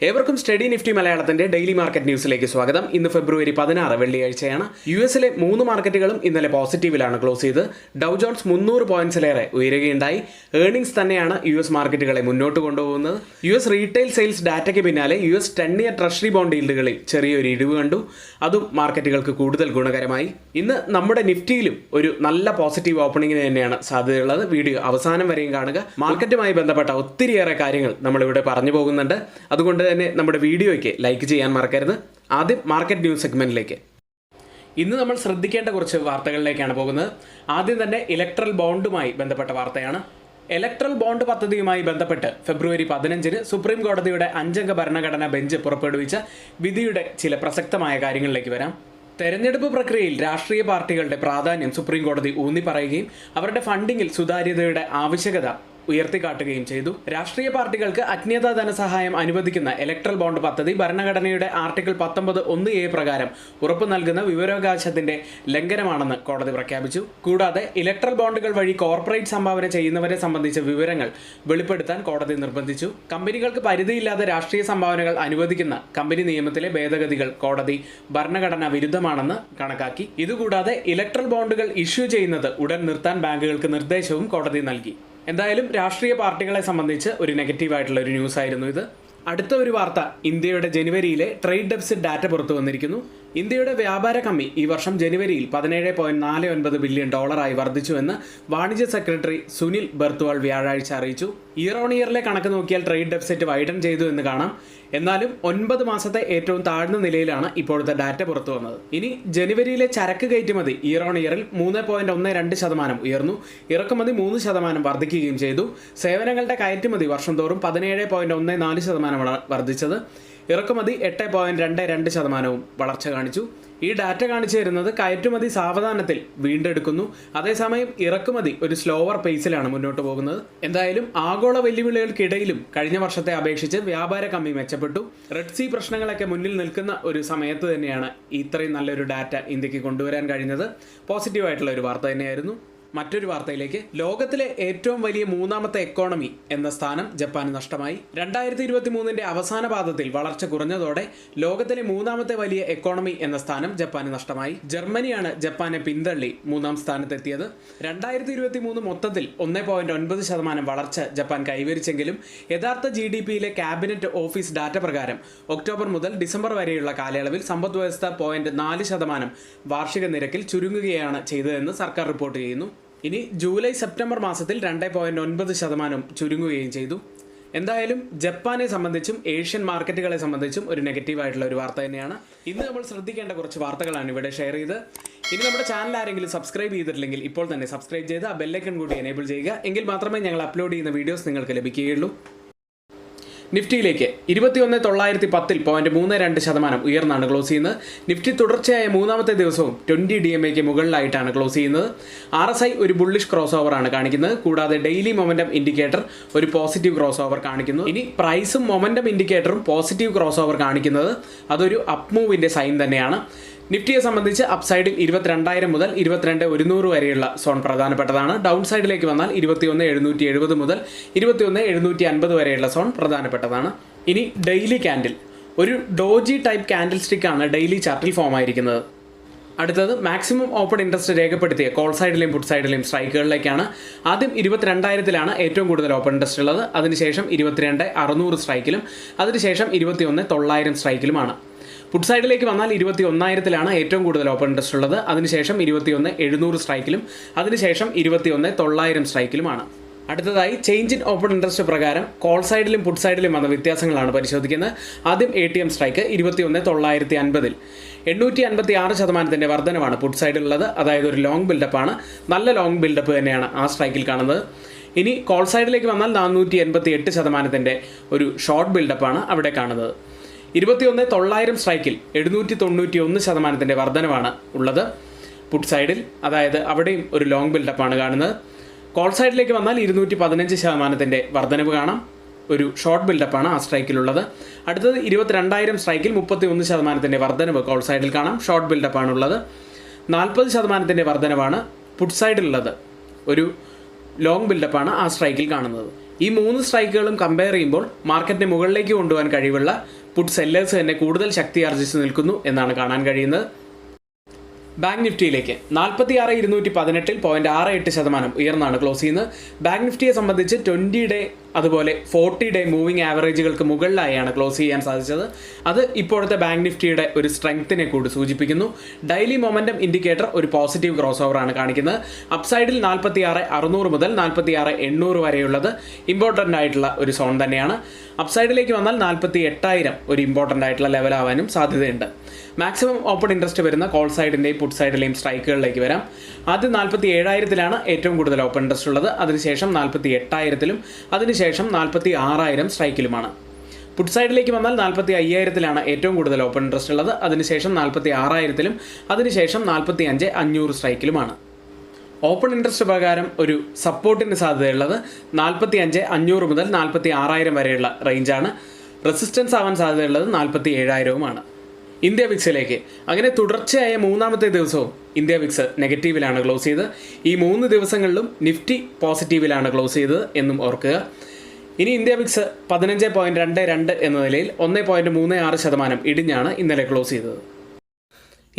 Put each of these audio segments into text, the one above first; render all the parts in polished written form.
ഏവർക്കും study Nifty മലയാളത്തിന്റെ daily market ന്യൂസിലേക്ക് സ്വാഗതം. ഇന്ന് ഫെബ്രുവരി 16 വെള്ളിയാഴ്ചയാണ്. യുഎസിലെ 3 മാർക്കറ്റുകളും ഇന്നലെ പോസിറ്റീവിലാണ് ക്ലോസ് ചെയ്ത്. ഡൗ ജോൺസ് 300 പോയിന്റ്സിലേറെ ഉയരുകയുണ്ടായി. ഏർണിംഗ്സ് തന്നെയാണ് യുഎസ് മാർക്കറ്റുകളെ മുന്നോട്ട് കൊണ്ടുപോകുന്നത്. യുഎസ് റീറ്റെയിൽ സെയിൽസ് ഡാറ്റയ്ക്ക് പിന്നാലെ യുഎസ് 10-year ട്രഷറി ബോണ്ട് ഈൽഡുകളിൽ ചെറിയൊരു ഇടിവ് കണ്ടു. അതും മാർക്കറ്റുകൾക്ക് കൂടുതൽ ഗുണകരമായി. ഇന്ന് നമ്മുടെ നിഫ്റ്റിയിലും ഒരു നല്ല പോസിറ്റീവ് ഓപ്പണിംഗിന് തന്നെയാണ് സാധ്യതയുള്ളത്. വീഡിയോ അവസാനം വരെയും കാണുക. മാർക്കറ്റുമായി ബന്ധപ്പെട്ട ഒത്തിരിയേറെ കാര്യങ്ങൾ നമ്മളിവിടെ പറഞ്ഞു പോകുന്നുണ്ട്. അതുകൊണ്ട് തന്നെ നമ്മുടെ വീഡിയോയ്ക്ക് ലൈക്ക് ചെയ്യാൻ മറക്കരുത്. ആദ്യം മാർക്കറ്റ് ന്യൂസ് സെഗ്മെന്റിലേക്ക്. ഇന്ന് നമ്മൾ ശ്രദ്ധിക്കേണ്ട കുറച്ച് വാർത്തകളിലേക്കാണ് പോകുന്നത്. ആദ്യം തന്നെ ഇലക്ട്രൽ ബോണ്ടുമായി ബന്ധപ്പെട്ട വാർത്തയാണ്. ഇലക്ട്രൽ ബോണ്ട് പദ്ധതിയുമായി ബന്ധപ്പെട്ട് ഫെബ്രുവരി 15 സുപ്രീം കോടതിയുടെ 5-അംഗ ഭരണഘടനാ ബെഞ്ച് പുറപ്പെടുവിച്ച വിധിയുടെ ചില പ്രസക്തമായ കാര്യങ്ങളിലേക്ക് വരാം. തെരഞ്ഞെടുപ്പ് പ്രക്രിയയിൽ രാഷ്ട്രീയ പാർട്ടികളുടെ പ്രാധാന്യം സുപ്രീം കോടതി ഊന്നി പറയുകയും അവരുടെ ഫണ്ടിങ്ങിൽ സുതാര്യതയുടെ ആവശ്യകത ഉയർത്തിക്കാട്ടുകയും ചെയ്തു. രാഷ്ട്രീയ പാർട്ടികൾക്ക് അജ്ഞാത ധനസഹായം അനുവദിക്കുന്ന ഇലക്ട്രൽ ബോണ്ട് പദ്ധതി ഭരണഘടനയുടെ ആർട്ടിക്കിൾ 19(1)(a) പ്രകാരം ഉറപ്പു നൽകുന്ന വിവരാവകാശത്തിന്റെ ലംഘനമാണെന്ന് കോടതി പ്രഖ്യാപിച്ചു. കൂടാതെ ഇലക്ട്രൽ ബോണ്ടുകൾ വഴി കോർപ്പറേറ്റ് സംഭാവന ചെയ്യുന്നവരെ സംബന്ധിച്ച വിവരങ്ങൾ വെളിപ്പെടുത്താൻ കോടതി നിർബന്ധിച്ചു. കമ്പനികൾക്ക് പരിധിയില്ലാതെ രാഷ്ട്രീയ സംഭാവനകൾ അനുവദിക്കുന്ന കമ്പനി നിയമത്തിലെ ഭേദഗതികൾ കോടതി ഭരണഘടനാ വിരുദ്ധമാണെന്ന് കണക്കാക്കി. ഇതുകൂടാതെ ഇലക്ട്രൽ ബോണ്ടുകൾ ഇഷ്യൂ ചെയ്യുന്നത് ഉടൻ നിർത്താൻ ബാങ്കുകൾക്ക് നിർദ്ദേശവും കോടതി നൽകി. എന്തായാലും രാഷ്ട്രീയ പാർട്ടികളെ സംബന്ധിച്ച് ഒരു നെഗറ്റീവായിട്ടുള്ള ഒരു ന്യൂസ് ആയിരുന്നു ഇത്. അടുത്ത ഒരു വാർത്ത, ഇന്ത്യയുടെ ജനുവരിയിലെ ട്രേഡ് ഡെഫിസിറ്റ് ഡാറ്റ പുറത്തു വന്നിരിക്കുന്നു. ഇന്ത്യയുടെ വ്യാപാര കമ്മി ഈ വർഷം ജനുവരിയിൽ $17.49 ബില്യൺ വർദ്ധിച്ചുവെന്ന് വാണിജ്യ സെക്രട്ടറി സുനിൽ ബർത്വാൾ വ്യാഴാഴ്ച അറിയിച്ചു. ഇയർ ഓൺ ഇയറിലെ കണക്ക് നോക്കിയാൽ ട്രേഡ് ഡെഫിസിറ്റ് വൈഡൻ ചെയ്തു എന്ന് കാണാം. എന്നാലും 9 മാസത്തെ ഏറ്റവും താഴ്ന്ന നിലയിലാണ് ഇപ്പോഴത്തെ ഡാറ്റ പുറത്തു വന്നത്. ഇനി ജനുവരിയിലെ ചരക്ക് കയറ്റുമതി ഇയർ ഓൺ ഇയറിൽ 3.12% ഉയർന്നു. ഇറക്കുമതി 3% വർദ്ധിക്കുകയും ചെയ്തു. സേവനങ്ങളുടെ കയറ്റുമതി വർഷം തോറും 17.14% വർദ്ധിച്ചത്. ഇറക്കുമതി 8.22% വളർച്ച കാണിച്ചു. ഈ ഡാറ്റ കാണിച്ചു തരുന്നത് കയറ്റുമതി സാവധാനത്തിൽ വീണ്ടെടുക്കുന്നു. അതേസമയം ഇറക്കുമതി ഒരു സ്ലോവർ പേസിലാണ് മുന്നോട്ട് പോകുന്നത്. എന്തായാലും ആഗോള വെല്ലുവിളികൾക്കിടയിലും കഴിഞ്ഞ വർഷത്തെ അപേക്ഷിച്ച് വ്യാപാര കമ്മി മെച്ചപ്പെട്ടു. റെഡ് സീ പ്രശ്നങ്ങളൊക്കെ മുന്നിൽ നിൽക്കുന്ന ഒരു സമയത്ത് തന്നെയാണ് ഇത്രയും നല്ലൊരു ഡാറ്റ ഇന്ത്യക്ക് കൊണ്ടുവരാൻ കഴിഞ്ഞത്. പോസിറ്റീവായിട്ടുള്ള ഒരു വാർത്ത തന്നെയായിരുന്നു. മറ്റൊരു വാർത്തയിലേക്ക്. ലോകത്തിലെ ഏറ്റവും വലിയ 3ാമത്തെ എക്കോണമി എന്ന സ്ഥാനം ജപ്പാന് നഷ്ടമായി. 2023 അവസാന പാദത്തിൽ വളർച്ച കുറഞ്ഞതോടെ ലോകത്തിലെ 3ാമത്തെ വലിയ എക്കോണമി എന്ന സ്ഥാനം ജപ്പാന് നഷ്ടമായി. ജർമ്മനിയാണ് ജപ്പാനെ പിന്തള്ളി 3ാം സ്ഥാനത്തെത്തിയത്. 2023 മൊത്തത്തിൽ 1.9% വളർച്ച ജപ്പാൻ കൈവരിച്ചെങ്കിലും യഥാർത്ഥ GDPയിലെ ക്യാബിനറ്റ് ഓഫീസ് ഡാറ്റ പ്രകാരം ഒക്ടോബർ മുതൽ ഡിസംബർ വരെയുള്ള കാലയളവിൽ സമ്പദ് വ്യവസ്ഥ 0.4% വാർഷിക നിരക്കിൽ ചുരുങ്ങുകയാണ് ചെയ്തതെന്ന് സർക്കാർ റിപ്പോർട്ട് ചെയ്യുന്നു. ഇനി ജൂലൈ സെപ്റ്റംബർ മാസത്തിൽ 2.9% ചുരുങ്ങുകയും ചെയ്തു. എന്തായാലും ജപ്പാനെ സംബന്ധിച്ചും ഏഷ്യൻ മാർക്കറ്റുകളെ സംബന്ധിച്ചും ഒരു നെഗറ്റീവായിട്ടുള്ള ഒരു വാർത്ത തന്നെയാണ്. ഇന്ന് നമ്മൾ ശ്രദ്ധിക്കേണ്ട കുറച്ച് വാർത്തകളാണ് ഇവിടെ ഷെയർ ചെയ്ത്. ഇനി നമ്മുടെ ചാനൽ ആരെങ്കിലും സബ്സ്ക്രൈബ് ചെയ്തിട്ടില്ലെങ്കിൽ ഇപ്പോൾ തന്നെ സബ്സ്ക്രൈബ് ചെയ്ത് ആ ബെല്ലൈക്കൺ കൂടി എനേബിൾ ചെയ്യുക. എങ്കിൽ മാത്രമേ ഞങ്ങൾ അപ്ലോഡ് ചെയ്യുന്ന വീഡിയോസ് നിങ്ങൾക്ക് ലഭിക്കുകയുള്ളൂ. നിഫ്റ്റിയിലേക്ക് 21,910 0.32% ഉയർന്നാണ് ക്ലോസ് ചെയ്യുന്നത്. നിഫ്റ്റി തുടർച്ചയായ 3ാമത്തെ ദിവസവും 20 DMAക്ക് മുകളിലായിട്ടാണ് ക്ലോസ് ചെയ്യുന്നത്. RSI ഒരു ബുള്ളിഷ് ക്രോസ് ഓവറാണ് കാണിക്കുന്നത്. കൂടാതെ ഡെയിലി മൊമെന്റം ഇൻഡിക്കേറ്റർ ഒരു പോസിറ്റീവ് ക്രോസ് ഓവർ കാണിക്കുന്നു. ഇനി പ്രൈസും മൊമെന്റം ഇൻഡിക്കേറ്ററും പോസിറ്റീവ് ക്രോസ് ഓവർ കാണിക്കുന്നത് അതൊരു അപ്പ് മൂവിന്റെ സൈൻ തന്നെയാണ്. നിഫ്റ്റിയെ സംബന്ധിച്ച് അപ്സൈഡിൽ 22,000 മുതൽ 22,100 വരെയുള്ള സോൺ പ്രധാനപ്പെട്ടതാണ്. ഡൗൺ സൈഡിലേക്ക് വന്നാൽ 21,770 മുതൽ 21,750 വരെയുള്ള സോൺ പ്രധാനപ്പെട്ടതാണ്. ഇനി ഡെയിലി ക്യാൻഡിൽ ഒരു ഡോജി ടൈപ്പ് ക്യാൻഡിൽ സ്റ്റിക്കാണ് ഡെയിലി ചാർട്ടിൽ ഫോം ആയിരിക്കുന്നത്. അടുത്തത് മാക്സിമം ഓപ്പൺ ഇൻട്രസ്റ്റ് രേഖപ്പെടുത്തിയ കോൾ സൈഡിലെയും പുട്ട് സൈഡിലെയും സ്ട്രൈക്കുകളിലേക്കാണ്. ആദ്യം 22,000-ലാണ് ഏറ്റവും കൂടുതൽ ഓപ്പൺ ഇൻട്രസ്റ്റ് ഉള്ളത്. അതിനുശേഷം 22,600 സ്ട്രൈക്കിലും അതിനുശേഷം 21,900 സ്ട്രൈക്കിലുമാണ്. പുട്ട് സൈഡിലേക്ക് വന്നാൽ 21,000-ലാണ് ഏറ്റവും കൂടുതൽ ഓപ്പൺ ഇൻട്രസ്റ്റ് ഉള്ളത്. അതിനുശേഷം 21,700 സ്ട്രൈക്കിലും അതിനുശേഷം 21,900 സ്ട്രൈക്കിലുമാണ്. അടുത്തതായി ചേഞ്ച് ഇൻ ഓപ്പൺ ഇൻട്രസ്റ്റ് പ്രകാരം കോൾ സൈഡിലും പുട്ട് സൈഡിലും വന്ന വ്യത്യാസങ്ങളാണ് പരിശോധിക്കുന്നത്. ആദ്യം ATM സ്ട്രൈക്ക് 21,950-ൽ 856% വർധനവാണ് പുട്ട് സൈഡിലുള്ളത്. അതായത് ഒരു ലോങ് ബിൽഡപ്പാണ്. നല്ല ലോങ് ബിൽഡപ്പ് തന്നെയാണ് ആ സ്ട്രൈക്കിൽ കാണുന്നത്. ഇനി കോൾ സൈഡിലേക്ക് വന്നാൽ 488% ഒരു ഷോർട്ട് ബിൽഡപ്പാണ് അവിടെ കാണുന്നത്. 21,900 സ്ട്രൈക്കിൽ 791% വർധനവാണ് ഉള്ളത് പുട്ട് സൈഡിൽ. അതായത് അവിടെയും ഒരു ലോങ് ബിൽഡപ്പാണ് കാണുന്നത്. കോൾ സൈഡിലേക്ക് വന്നാൽ 215% വർധനവ് കാണാം. ഒരു ഷോർട്ട് ബിൽഡപ്പാണ് ആ സ്ട്രൈക്കിലുള്ളത്. അടുത്തത് 22,000 സ്ട്രൈക്കിൽ 31% വർധനവ് കോൾ സൈഡിൽ കാണാം. ഷോർട്ട് ബിൽഡപ്പാണുള്ളത്. 40% വർധനവാണ് പുട്ട് സൈഡിലുള്ളത്. ഒരു ലോങ് ബിൽഡപ്പാണ് ആ സ്ട്രൈക്കിൽ കാണുന്നത്. ഈ 3 സ്ട്രൈക്കുകളും കമ്പയർ ചെയ്യുമ്പോൾ മാർക്കറ്റിനെ മുകളിലേക്ക് കൊണ്ടുപോകാൻ കഴിവുള്ള പുട്ട് സെല്ലേഴ്സ് തന്നെ കൂടുതൽ ശക്തി ആർജിച്ച് നിൽക്കുന്നു എന്നാണ് കാണാൻ കഴിയുന്നത്. ബാങ്ക് നിഫ്റ്റിയിലേക്ക് 46,218 0.68% ഉയർന്നാണ് ക്ലോസ് ചെയ്യുന്നത്. ബാങ്ക് നിഫ്റ്റിയെ സംബന്ധിച്ച് 20 ഡേ അതുപോലെ 40 ഡേ മൂവിംഗ് ആവറേജുകൾക്ക് മുകളിലായാണ് ക്ലോസ് ചെയ്യാൻ സാധിച്ചത്. അത് ഇപ്പോഴത്തെ ബാങ്ക് നിഫ്റ്റിയുടെ ഒരു സ്ട്രെങ്ത്തിനെ കൂടി സൂചിപ്പിക്കുന്നു. ഡെയിലി മൊമെന്റം ഇൻഡിക്കേറ്റർ ഒരു പോസിറ്റീവ് ക്രോസ് ഓവർ ആണ് കാണിക്കുന്നത്. അപ്സൈഡിൽ 46,600 മുതൽ 46,800 വരെയുള്ളത് ഇമ്പോർട്ടൻ്റ് ആയിട്ടുള്ള ഒരു സോൺ തന്നെയാണ്. അപ്സൈഡിലേക്ക് വന്നാൽ 48,000 ഒരു ഇമ്പോർട്ടൻ്റ് ആയിട്ടുള്ള ലെവലാവാനും സാധ്യതയുണ്ട്. മാക്സിമം ഓപ്പൺ ഇൻട്രസ്റ്റ് വരുന്ന കോൾ സൈഡിൻ്റെയും പുട്ട് സൈഡിലെയും സ്ട്രൈക്കുകളിലേക്ക് വരാം. ആദ്യം 47,000 ഏറ്റവും കൂടുതൽ ഓപ്പൺ ഇൻട്രസ്റ്റ് ഉള്ളത്. അതിനുശേഷം 48,000 അതിനുശേഷം 46,000 സ്ട്രൈക്കിലുമാണ്. പുട്ട് സൈഡിലേക്ക് വന്നാൽ 45,000 ഏറ്റവും കൂടുതൽ ഓപ്പൺ ഇൻട്രസ്റ്റ് ഉള്ളത്. അതിനുശേഷം 46,000 അതിനുശേഷം 45,500 സ്ട്രൈക്കിലുമാണ്. ഓപ്പൺ ഇൻട്രസ്റ്റ് പ്രകാരം ഒരു സപ്പോർട്ടിന് സാധ്യതയുള്ളത് 45,500 മുതൽ 46,000 വരെയുള്ള റേഞ്ചാണ്. റെസിസ്റ്റൻസ് ആവാൻ സാധ്യതയുള്ളത് 47,000 ഇന്ത്യ വിക്സിലേക്ക് അങ്ങനെ തുടർച്ചയായ 3ാമത്തെ ദിവസവും ഇന്ത്യ വിക്സ് നെഗറ്റീവിലാണ് ക്ലോസ് ചെയ്തത്. ഈ 3 ദിവസങ്ങളിലും നിഫ്റ്റി പോസിറ്റീവിലാണ് ക്ലോസ് ചെയ്തത് എന്നും ഓർക്കുക. ഇനി ഇന്ത്യ വിക്സ് 15.22 എന്ന നിലയിൽ 1.36% ഇടിഞ്ഞാണ് ഇന്നലെ ക്ലോസ് ചെയ്തത്.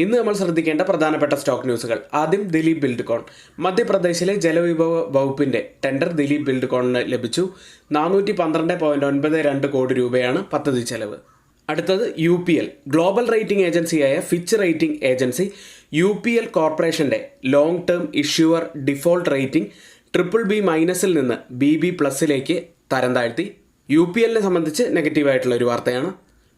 ഇന്ന് നമ്മൾ ശ്രദ്ധിക്കേണ്ട പ്രധാനപ്പെട്ട സ്റ്റോക്ക് ന്യൂസുകൾ. ആദ്യം ദിലീപ് ബിൽഡ്കോൺ. മധ്യപ്രദേശിലെ ജലവിഭവ വകുപ്പിന്റെ ടെൻഡർ ദിലീപ് ബിൽഡ്കോണിന് ലഭിച്ചു. 412.92 കോടി രൂപയാണ് പദ്ധതി ചെലവ്. അടുത്തത് UPL. ഗ്ലോബൽ റേറ്റിംഗ് ഏജൻസിയായ ഫിച്ച് റേറ്റിംഗ് ഏജൻസി UPL കോർപ്പറേഷന്റെ long term issuer default rating BBB- നിന്ന് BB+ തരം താഴ്ത്തി. UPLനെ സംബന്ധിച്ച് നെഗറ്റീവായിട്ടുള്ള ഒരു വാർത്തയാണ്.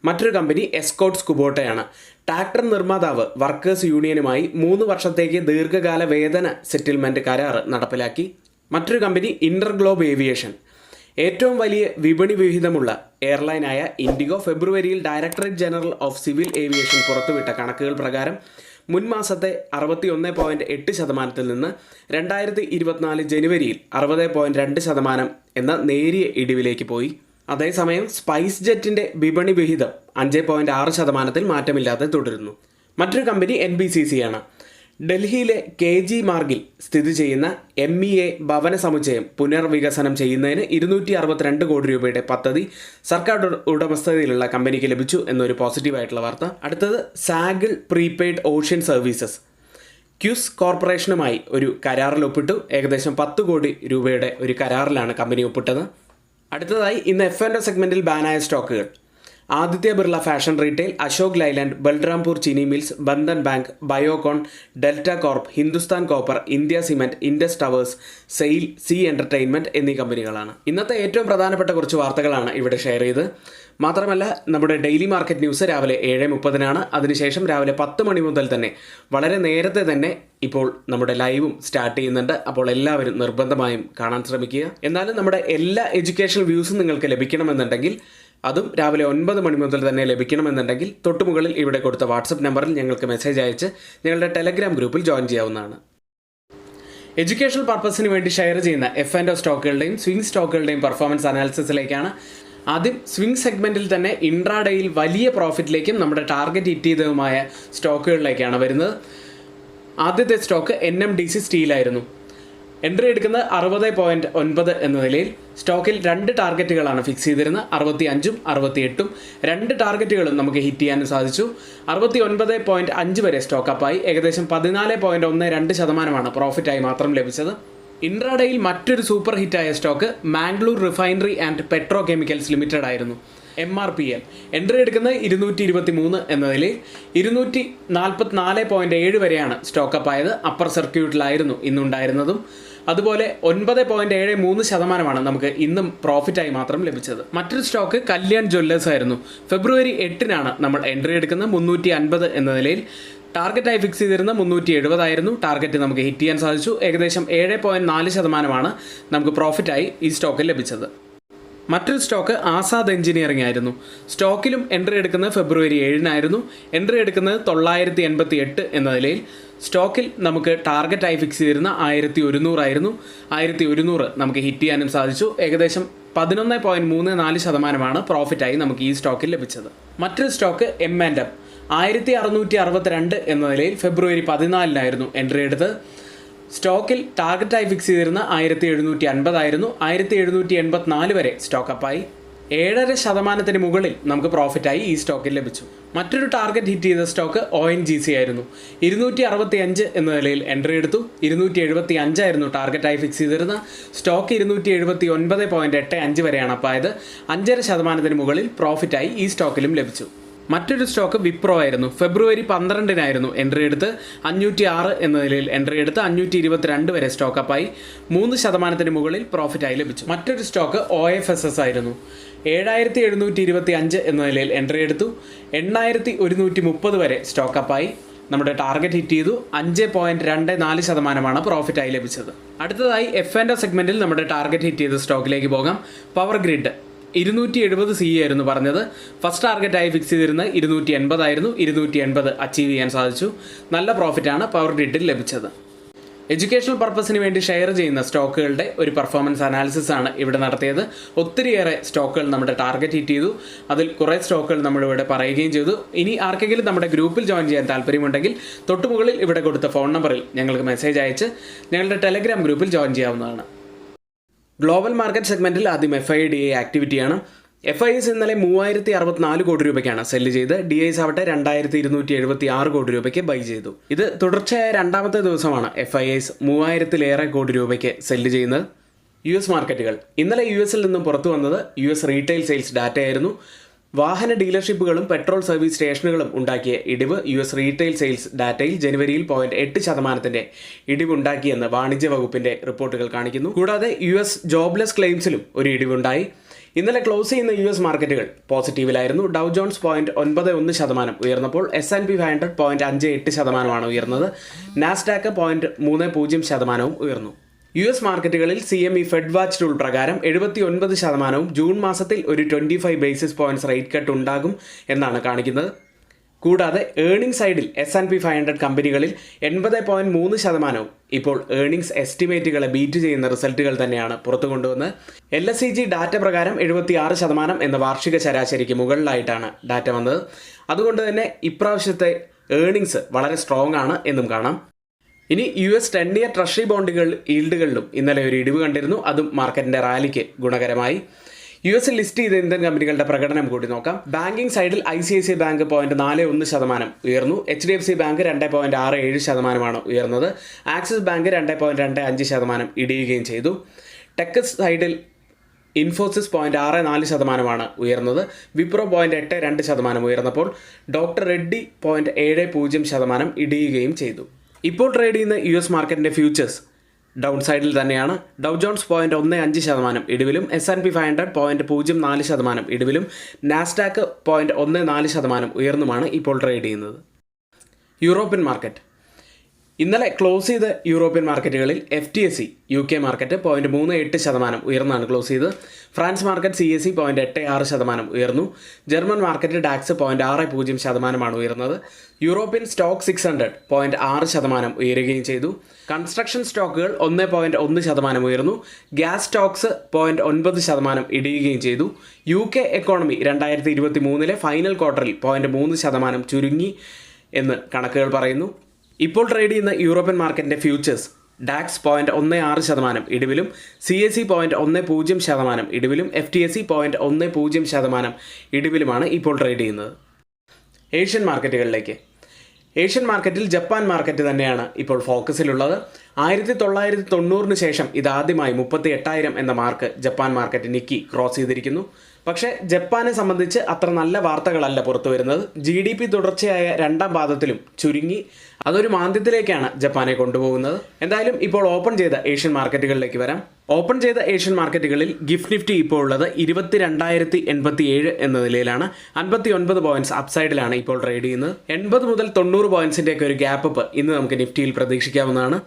മറ്റൊരു കമ്പനി എസ്കോട്ട്സ് കുബോട്ടയാണ്. ട്രാക്ടർ നിർമ്മാതാവ് വർക്കേഴ്സ് യൂണിയനുമായി 3 വർഷത്തേക്ക് ദീർഘകാല വേതന സെറ്റിൽമെന്റ് കരാർ നടപ്പിലാക്കി. മറ്റൊരു കമ്പനി ഇന്റർഗ്ലോബ് ഏവിയേഷൻ. ഏറ്റവും വലിയ വിപണി വിഹിതമുള്ള എയർലൈനായ ഇൻഡിഗോ ഫെബ്രുവരിയിൽ directorate general of civil aviation പുറത്തുവിട്ട കണക്കുകൾ പ്രകാരം മുൻ മാസത്തെ 61.8% നിന്ന് 2024 ജനുവരിയിൽ 60.2% എന്ന നേരിയ ഇടിവിലേക്ക് പോയി. അതേസമയം സ്പൈസ് ജെറ്റിന്റെ വിപണി വിഹിതം 5.6% മാറ്റമില്ലാതെ തുടരുന്നു. മറ്റൊരു കമ്പനി NBCC ആണ്. ഡൽഹിയിലെ KG മാർഗിൽ സ്ഥിതി ചെയ്യുന്ന MEA ഭവന സമുച്ചയം പുനർവികസനം ചെയ്യുന്നതിന് 262 കോടി രൂപയുടെ പദ്ധതി സർക്കാർ ഉടമസ്ഥതയിലുള്ള കമ്പനിക്ക് ലഭിച്ചു എന്നൊരു പോസിറ്റീവായിട്ടുള്ള വാർത്ത. അടുത്തത് സാഗിൾ പ്രീപെയ്ഡ് ഓഷ്യൻ സർവീസസ്. ക്യൂസ് കോർപ്പറേഷനുമായി ഒരു കരാറിൽ ഒപ്പിട്ടു. ഏകദേശം 10 കോടി രൂപയുടെ ഒരു കരാറിലാണ് കമ്പനി ഒപ്പിട്ടത്. അടുത്തതായി ഇന്ന് F&O സെഗ്മെന്റിൽ ബാനായ സ്റ്റോക്കുകൾ. Aditya Birla Fashion Retail, Ashok Leyland, Balrampur Chini Mills, Bandhan Bank, Biocon, Delta Corp, Hindustan Copper, India Cement, Indus Towers, SAIL, Zee Entertainment എന്നീ കമ്പനികളാണ്. ഇന്നത്തെ ഏറ്റവും പ്രധാനപ്പെട്ട കുറച്ച് വാർത്തകളാണ് ഇവിടെ ഷെയർ ചെയ്ത്. മാത്രമല്ല നമ്മുടെ ഡെയിലി മാർക്കറ്റ് ന്യൂസ് രാവിലെ 7:30 അതിനുശേഷം രാവിലെ 10 മണി മുതൽ തന്നെ വളരെ നേരത്തെ തന്നെ ഇപ്പോൾ നമ്മുടെ ലൈവും സ്റ്റാർട്ട് ചെയ്യുന്നുണ്ട്. അപ്പോൾ എല്ലാവരും നിർബന്ധമായും കാണാൻ ശ്രമിക്കുക. എന്നാലും നമ്മുടെ എല്ലാ എഡ്യൂക്കേഷണൽ വ്യൂസും നിങ്ങൾക്ക് ലഭിക്കണമെന്നുണ്ടെങ്കിൽ, അതും രാവിലെ 9 മണി മുതൽ തന്നെ ലഭിക്കണമെന്നുണ്ടെങ്കിൽ തൊട്ടുമുകളിൽ ഇവിടെ കൊടുത്ത വാട്സപ്പ് നമ്പറിൽ ഞങ്ങൾക്ക് മെസ്സേജ് അയച്ച് ഞങ്ങളുടെ ടെലഗ്രാം ഗ്രൂപ്പിൽ ജോയിൻ ചെയ്യാവുന്നതാണ്. എഡ്യൂക്കേഷണൽ പർപ്പസിന് വേണ്ടി ഷെയർ ചെയ്യുന്ന F&O സ്റ്റോക്കുകളുടെയും സ്വിംഗ് സ്റ്റോക്കുകളുടെയും പെർഫോമൻസ് അനാലിസിസിലേക്കാണ്. ആദ്യം സ്വിംഗ് സെഗ്മെന്റിൽ തന്നെ ഇൻട്രാഡേയിൽ വലിയ പ്രോഫിറ്റിലേക്കും നമ്മുടെ ടാർഗറ്റ് ഹിറ്റ് ചെയ്തതുമായ സ്റ്റോക്കുകളിലേക്കാണ് വരുന്നത്. ആദ്യത്തെ സ്റ്റോക്ക് NMDC സ്റ്റീലായിരുന്നു. എൻട്രി എടുക്കുന്നത് 60.9 എന്ന നിലയിൽ. സ്റ്റോക്കിൽ 2 ടാർഗറ്റുകളാണ് ഫിക്സ് ചെയ്തിരുന്നത്, 65ഉം 68ഉം. 2 ടാർഗറ്റുകളും നമുക്ക് ഹിറ്റ് ചെയ്യാനും സാധിച്ചു. 69.5 വരെ സ്റ്റോക്ക് അപ്പായി. ഏകദേശം 14.12% പ്രോഫിറ്റായി മാത്രം ലഭിച്ചത്. ഇൻട്രാഡേയിൽ മറ്റൊരു സൂപ്പർ ഹിറ്റായ stock Mangalore Refinery and Petrochemicals Limited ആയിരുന്നു. MRPL. എൻട്രി എടുക്കുന്നത് 223 എന്ന നിലയിൽ. 244.7 വരെയാണ് സ്റ്റോക്ക് അപ്പ് ആയത്. അപ്പർ സർക്യൂട്ടിലായിരുന്നു ഇന്നുണ്ടായിരുന്നതും. അതുപോലെ 9.73% നമുക്ക് ഇന്നും പ്രോഫിറ്റായി മാത്രം ലഭിച്ചത്. മറ്റൊരു സ്റ്റോക്ക് കല്യാൺ ജ്വല്ലേഴ്സ് ആയിരുന്നു. ഫെബ്രുവരി 8 നമ്മൾ എൻട്രി എടുക്കുന്നത് 350 എന്ന നിലയിൽ. ടാർഗറ്റായി ഫിക്സ് ചെയ്തിരുന്ന 370 ആയിരുന്നു. ടാർഗറ്റ് നമുക്ക് ഹിറ്റ് ചെയ്യാൻ സാധിച്ചു. ഏകദേശം 7.4% നമുക്ക് പ്രോഫിറ്റായി ഈ സ്റ്റോക്കിൽ ലഭിച്ചത്. മറ്റൊരു സ്റ്റോക്ക് ആസാദ് എഞ്ചിനീയറിംഗ് ആയിരുന്നു. സ്റ്റോക്കിലും എൻട്രി എടുക്കുന്നത് ഫെബ്രുവരി 7 എൻട്രി എടുക്കുന്നത് 988 എന്ന നിലയിൽ. സ്റ്റോക്കിൽ നമുക്ക് ടാർഗറ്റായി ഫിക്സ് ചെയ്തിരുന്ന 1100 ആയിരുന്നു. 1100 നമുക്ക് ഹിറ്റ് ചെയ്യാനും സാധിച്ചു. ഏകദേശം 11.34% പ്രോഫിറ്റായി നമുക്ക് ഈ സ്റ്റോക്കിൽ ലഭിച്ചത്. മറ്റൊരു സ്റ്റോക്ക് M&M 1662 എന്ന നിലയിൽ ഫെബ്രുവരി 14 എൻട്രി എടുത്തത്. സ്റ്റോക്കിൽ ടാർഗറ്റായി ഫിക്സ് ചെയ്തിരുന്ന 1750 ആയിരുന്നു. 1784 വരെ സ്റ്റോക്ക് അപ്പായി. 7.5% മുകളിൽ നമുക്ക് പ്രോഫിറ്റായി ഈ സ്റ്റോക്കിൽ ലഭിച്ചു. മറ്റൊരു ടാർഗറ്റ് ഹിറ്റ് ചെയ്ത സ്റ്റോക്ക് ONGC ആയിരുന്നു. 265 എന്ന നിലയിൽ എൻട്രി എടുത്തു. 275 ആയിരുന്നു ടാർഗറ്റായി ഫിക്സ് ചെയ്തിരുന്ന സ്റ്റോക്ക്. 279.85 വരെയാണ് അപ്പായത്. 5.5% മുകളിൽ പ്രോഫിറ്റായി ഈ സ്റ്റോക്കിലും ലഭിച്ചു. മറ്റൊരു സ്റ്റോക്ക് വിപ്രോ ആയിരുന്നു. ഫെബ്രുവരി 12 എൻട്രി എടുത്ത് 506 എന്ന നിലയിൽ എൻട്രി എടുത്ത് 522 വരെ സ്റ്റോക്ക് അപ്പായി. 3% മുകളിൽ പ്രോഫിറ്റായി ലഭിച്ചു. മറ്റൊരു സ്റ്റോക്ക് OFSS ആയിരുന്നു. 7725 എന്ന നിലയിൽ എൻട്രി എടുത്തു. 8130 വരെ സ്റ്റോക്ക് അപ്പായി. നമ്മുടെ ടാർഗറ്റ് ഹിറ്റ് ചെയ്തു. 5.24% പ്രോഫിറ്റായി ലഭിച്ചത്. അടുത്തതായി F&O സെഗ്മെന്റിൽ നമ്മുടെ ടാർഗറ്റ് ഹിറ്റ് ചെയ്ത സ്റ്റോക്കിലേക്ക് പോകാം. പവർ ഗ്രിഡ് 270 CE ആയിരുന്നു പറഞ്ഞത്. ഫസ്റ്റ് ടാർഗറ്റായി ഫിക്സ് ചെയ്തിരുന്നത് 280 ആയിരുന്നു. 280 അച്ചീവ് ചെയ്യാൻ സാധിച്ചു. നല്ല പ്രോഫിറ്റാണ് പവർ ഗ്രിഡിൽ ലഭിച്ചത്. എഡ്യൂക്കേഷണൽ പർപ്പസിന് വേണ്ടി ഷെയർ ചെയ്യുന്ന സ്റ്റോക്കുകളുടെ ഒരു പെർഫോമൻസ് അനാലിസിസ് ആണ് ഇവിടെ നടത്തിയത്. ഒത്തിരിയേറെ സ്റ്റോക്കുകൾ നമ്മുടെ ടാർഗറ്റ് ഹിറ്റ് ചെയ്തു. അതിൽ കുറേ സ്റ്റോക്കുകൾ നമ്മളിവിടെ പറയുകയും ചെയ്തു. ഇനി ആർക്കെങ്കിലും നമ്മുടെ ഗ്രൂപ്പിൽ ജോയിൻ ചെയ്യാൻ താല്പര്യമുണ്ടെങ്കിൽ തൊട്ടുമുകളിൽ ഇവിടെ കൊടുത്ത ഫോൺ നമ്പറിൽ ഞങ്ങൾക്ക് മെസ്സേജ് അയച്ച് ഞങ്ങളുടെ ടെലഗ്രാം ഗ്രൂപ്പിൽ ജോയിൻ ചെയ്യാവുന്നതാണ്. ഗ്ലോബൽ മാർക്കറ്റ് സെഗ്മെന്റിൽ ആദ്യം FIDA ആക്ടിവിറ്റിയാണ്. FIS ഇന്നലെ 3064 കോടി രൂപയ്ക്കാണ് സെല്ല് ചെയ്ത്. DIs ആവട്ടെ 2276 കോടി രൂപയ്ക്ക് ബൈ ചെയ്തു. ഇത് തുടർച്ചയായ രണ്ടാമത്തെ ദിവസമാണ് FIS 3000-ലേറെ കോടി രൂപയ്ക്ക് സെല്ല് ചെയ്യുന്നത്. US മാർക്കറ്റുകൾ ഇന്നലെ US-ൽ നിന്നും പുറത്തു വന്നത് US റീറ്റെയിൽ സെയിൽസ് ഡാറ്റയായിരുന്നു. വാഹന ഡീലർഷിപ്പുകളും പെട്രോൾ സർവീസ് സ്റ്റേഷനുകളും ഉണ്ടാക്കിയ ഇടിവ് US റീറ്റെയിൽ സെയിൽസ് ഡാറ്റയിൽ ജനുവരിയിൽ 0.8% ഇടിവുണ്ടാക്കിയെന്ന് വാണിജ്യ വകുപ്പിന്റെ റിപ്പോർട്ടുകൾ കാണിക്കുന്നു. കൂടാതെ US ജോബ്ലെസ് ക്ലെയിംസിലും ഒരു ഇടിവുണ്ടായി. ഇന്നലെ ക്ലോസ് ചെയ്യുന്ന US മാർക്കറ്റുകൾ പോസിറ്റീവിലായിരുന്നു. ഡൗ ജോൺസ് 0.91% ഉയർന്നപ്പോൾ S&P 500 0.58% ഉയർന്നത്. നാസ്ഡാക്ക് 0.30% ഉയർന്നു. US മാർക്കറ്റുകളിൽ CME ഫെഡ് വാച്ച് ടൂൾ പ്രകാരം 79% ജൂൺ മാസത്തിൽ ഒരു 25 ബേസിസ് പോയിന്റ്സ് റേറ്റ് കട്ട് ഉണ്ടാകും എന്നാണ് കാണിക്കുന്നത്. കൂടാതെ ഏർണിംഗ് സൈഡിൽ S&P 500 കമ്പനികളിൽ 80.3% ഇപ്പോൾ ഏർണിംഗ്സ് എസ്റ്റിമേറ്റുകളെ ബീറ്റ് ചെയ്യുന്ന റിസൾട്ടുകൾ തന്നെയാണ് പുറത്തു കൊണ്ടുവന്നത്. LSEG ഡാറ്റ പ്രകാരം 76% എന്ന വാർഷിക ശരാശരിക്ക് മുകളിലായിട്ടാണ് ഡാറ്റ വന്നത്. അതുകൊണ്ട് തന്നെ ഇപ്രാവശ്യത്തെ ഏർണിംഗ്സ് വളരെ സ്ട്രോങ് ആണ് എന്നും കാണാം. ഇനി US 10-year ട്രഷറി ബോണ്ടുകൾ ഈൽഡുകളിലും ഇന്നലെ ഒരു ഇടിവ് കണ്ടിരുന്നു. അതും മാർക്കറ്റിന്റെ റാലിക്ക് ഗുണകരമായി. US-ൽ ലിസ്റ്റ് ചെയ്ത ഇന്ത്യൻ കമ്പനികളുടെ പ്രകടനം കൂടി നോക്കാം. ബാങ്കിംഗ് സൈഡിൽ ICICI ബാങ്ക് 0.41% ഉയർന്നു. HDFC ബാങ്ക് 2.67% ഉയർന്നത്. ആക്സിസ് ബാങ്ക് 2.25% ഇടിയുകയും ചെയ്തു. ടെക് സൈഡിൽ ഇൻഫോസിസ് 0.64% ഉയർന്നത്. വിപ്രോ 0.82% ഉയർന്നപ്പോൾ ഡോക്ടർ റെഡ്ഡി 0.70% ഇടിയുകയും ചെയ്തു. ഇപ്പോൾ ട്രേഡ് ചെയ്യുന്ന US മാർക്കറ്റിന്റെ ഫ്യൂച്ചേഴ്സ് ഡൗൺ സൈഡിൽ തന്നെയാണ്. ഡൗ ജോൺസ് 0.15% ഇടിവിലും S&P 500 0.04% ഇടിവിലും നാസ്ഡാക്ക് 0.14% ഉയർന്നുമാണ് ഇപ്പോൾ ട്രേഡ് ചെയ്യുന്നത്. യൂറോപ്യൻ മാർക്കറ്റ് ഇന്നലെ ക്ലോസ് ചെയ്ത യൂറോപ്യൻ മാർക്കറ്റുകളിൽ FTSE UK മാർക്കറ്റ് 0.38% ഉയർന്നാണ് ക്ലോസ് ചെയ്തത്. ഫ്രാൻസ് മാർക്കറ്റ് CAC 0.86% ഉയർന്നു. ജർമ്മൻ മാർക്കറ്റ് ഡാക്സ് 0.60% ഉയർന്നത്. യൂറോപ്യൻ സ്റ്റോക്ക് 600 0.6% ഉയരുകയും ചെയ്തു. കൺസ്ട്രക്ഷൻ സ്റ്റോക്കുകൾ 1.1% ഉയർന്നു. ഗ്യാസ് സ്റ്റോക്സ് 0.9% ഇടിയുകയും ചെയ്തു. UK എക്കോണമി 2023 ഫൈനൽ ക്വാർട്ടറിൽ 0.3% ചുരുങ്ങി എന്ന് കണക്കുകൾ പറയുന്നു. ഇപ്പോൾ ട്രേഡ് ചെയ്യുന്ന യൂറോപ്യൻ മാർക്കറ്റിന്റെ ഫ്യൂച്ചേഴ്സ് ഡാക്സ് 0.16% ഇടിവിലും CAC 0.10% ഇടിവിലും FTSE 0.10% ഇടിവിലുമാണ് ഇപ്പോൾ ട്രേഡ് ചെയ്യുന്നത്. ഏഷ്യൻ മാർക്കറ്റുകളിലേക്ക് ഏഷ്യൻ മാർക്കറ്റിൽ ജപ്പാൻ മാർക്കറ്റ് തന്നെയാണ് ഇപ്പോൾ ഫോക്കസിലുള്ളത്. 1990 ശേഷം ഇതാദ്യമായി 38,000 എന്ന mark Japan market Nikki cross ചെയ്തിരിക്കുന്നു. പക്ഷേ ജപ്പാനെ സംബന്ധിച്ച് അത്ര നല്ല വാർത്തകളല്ല പുറത്തു വരുന്നത്. GDP തുടർച്ചയായ രണ്ടാം പാദത്തിലും ചുരുങ്ങി. അതൊരു മാന്ദ്യത്തിലേക്കാണ് ജപ്പാനെ കൊണ്ടുപോകുന്നത്. എന്തായാലും ഇപ്പോൾ ഓപ്പൺ ചെയ്ത ഏഷ്യൻ മാർക്കറ്റുകളിലേക്ക് വരാം. ഓപ്പൺ ചെയ്ത ഏഷ്യൻ മാർക്കറ്റുകളിൽ ഗിഫ്റ്റ് നിഫ്റ്റി ഇപ്പോൾ ഉള്ളത് 22,087 എന്ന നിലയിലാണ്. 59 പോയിന്റ്സ് അപ്സൈഡിലാണ് ഇപ്പോൾ ട്രേഡ് ചെയ്യുന്നത്. 80 മുതൽ 90 പോയിന്റ്സിൻ്റെയൊക്കെ ഒരു ഗ്യാപ്പ് അപ്പ് ഇന്ന് നമുക്ക് നിഫ്റ്റിയിൽ പ്രതീക്ഷിക്കാവുന്നതാണ്.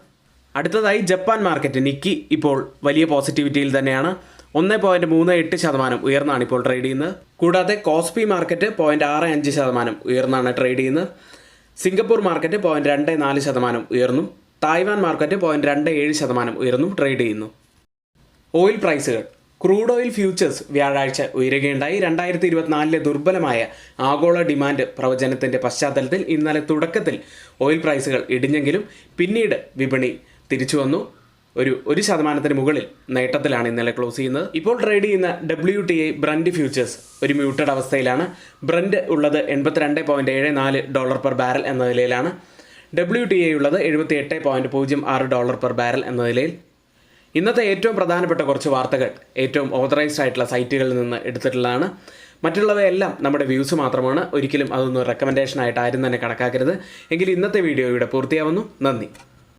അടുത്തതായി ജപ്പാൻ മാർക്കറ്റ് നിക്കി ഇപ്പോൾ വലിയ പോസിറ്റിവിറ്റിയിൽ തന്നെയാണ്. 1.38% ഉയർന്നാണ് ഇപ്പോൾ ട്രേഡ് ചെയ്യുന്നത്. കൂടാതെ കോസ്പി മാർക്കറ്റ് 0.65% ഉയർന്നാണ് ട്രേഡ് ചെയ്യുന്നത്. സിംഗപ്പൂർ മാർക്കറ്റ് 0.24% ഉയർന്നു. തായ്വാൻ മാർക്കറ്റ് 0.27% ഉയർന്നും ട്രേഡ് ചെയ്യുന്നു. ഓയിൽ പ്രൈസുകൾ ക്രൂഡ് ഓയിൽ ഫ്യൂച്ചേഴ്സ് വ്യാഴാഴ്ച ഉയരുകയുണ്ടായി. 2024 ദുർബലമായ ആഗോള ഡിമാൻഡ് പ്രവചനത്തിൻ്റെ പശ്ചാത്തലത്തിൽ ഇന്നലെ തുടക്കത്തിൽ ഓയിൽ പ്രൈസുകൾ ഇടിഞ്ഞെങ്കിലും പിന്നീട് വിപണി തിരിച്ചു വന്നു. ഒരു ശതമാനത്തിന് മുകളിൽ നേട്ടത്തിലാണ് ഇന്നലെ ക്ലോസ് ചെയ്യുന്നത്. ഇപ്പോൾ ട്രേഡ് ചെയ്യുന്ന WTI ബ്രന്റ് ഫ്യൂച്ചേഴ്സ് ഒരു മ്യൂട്ടഡ് അവസ്ഥയിലാണ്. ബ്രന്റ് ഉള്ളത് $82.74 പെർ ബാരൽ എന്ന നിലയിലാണ്. WTI ഉള്ളത് $78.06 പെർ ബാരൽ എന്ന നിലയിൽ. ഇന്നത്തെ ഏറ്റവും പ്രധാനപ്പെട്ട കുറച്ച് വാർത്തകൾ ഏറ്റവും ഓതറൈസ്ഡ് ആയിട്ടുള്ള സൈറ്റുകളിൽ നിന്ന് എടുത്തിട്ടുള്ളതാണ്. മറ്റുള്ളവയെല്ലാം നമ്മുടെ വ്യൂസ് മാത്രമാണ്. ഒരിക്കലും അതൊന്നും റെക്കമെൻഡേഷൻ ആയിട്ട് ആരും തന്നെ കണക്കാക്കരുത്. എങ്കിൽ ഇന്നത്തെ വീഡിയോ ഇവിടെ പൂർത്തിയാവുന്നു. നന്ദി.